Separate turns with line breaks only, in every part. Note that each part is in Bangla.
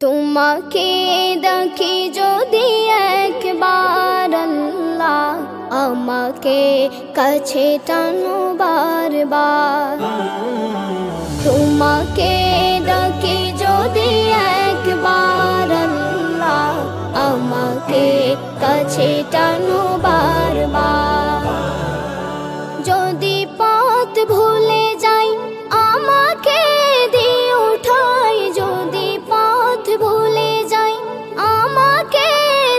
তোমাকে দেখি যদি একবার আল্লাহ, আমাকে কাছে টানো বারবার। তোমাকে দেখি যদি একবার আল্লাহ, আমাকে কাছে টানো বারবার। যদি পথ ভুলে যাই আমাকে দিও ঠাই, যদি পথ ভুলে যাই আমাকে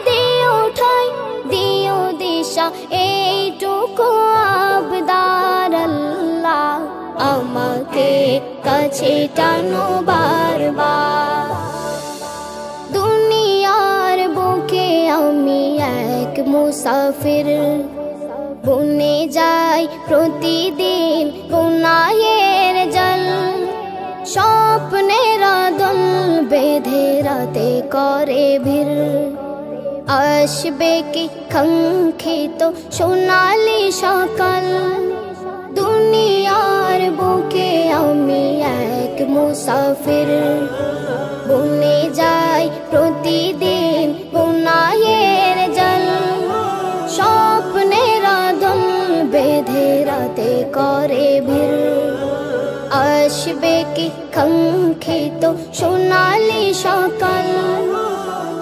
দিও ঠাই, দিও দিশা এইটুকু আবদার আল্লাহ, আমাকে কাছে টানো বারবার। দুনিয়ার বুকে আমি এক মুসাফির, বুনে যাই প্রতিদিন গুনাহের জল। স্বপ্নের দল বেঁধে রাতে করে ভিড়, আসবে কি কাঙ্ক্ষিত সোনালি সকাল। দুনিয়ার বুকে আমি এক মুসাফির, বুনে যাই প্রতিদিন গুনাহের জল। স্বপ্নের দল বেঁধে রাতে করে ভিড়, আসবে কি কাঙ্ক্ষিত সোনালি সকাল।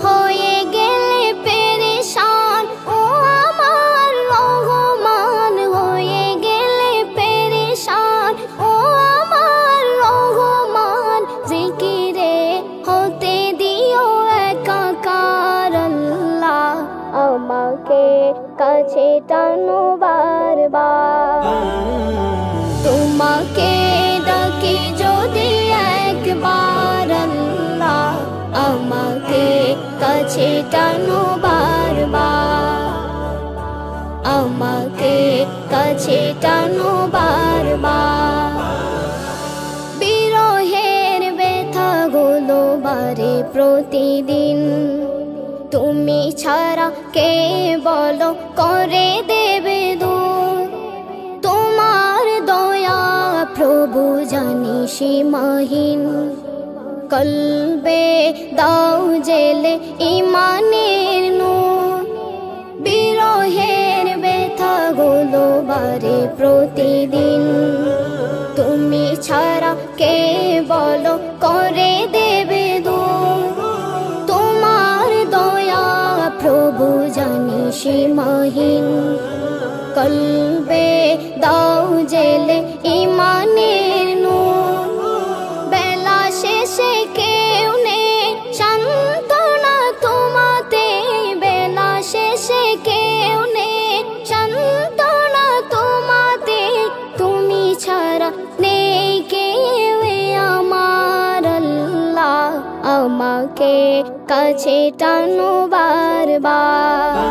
হয়ে গেলে পেরেশান ও আমার রহমান, হয়ে গেলে পেরেশান ও আমার রহমান। জিকিরে হতে দিও একাকার আল্লাহ, আমাকে কাছে টানো বারবার। তোমাকে ডাকি যদি একবার আল্লাহ, আমাকে কাছে টানো বারবার, আমাকে কাছে টানো বারবার। বিরহের ব্যথাগুলো বারে প্রতিদিন, তুমি ছাড়া কে বলো করে দেবে দূর। তোমার দয়া প্রভু জানি সীমাহীন, কলবে দাও জেলে ইমানের নূর। বিরহের ব্যথাগুলো বারে প্রতিদিন, তুমি ছাড়া কে বলো করে দেবে দূর। তোমার দয়া প্রভু জানি সীমাহীন, কলবে দাও জেলে ইমানের নূর। বেলা শেষে কেউ নেই সান্ত্বনা তোমাতে, বেলা শেষে কেউ নেই সান্ত্বনা তোমাতে। তুমি ছাড়া নেই কেউ আমার আল্লাহ, আমাকে কাছে টানো বারবার।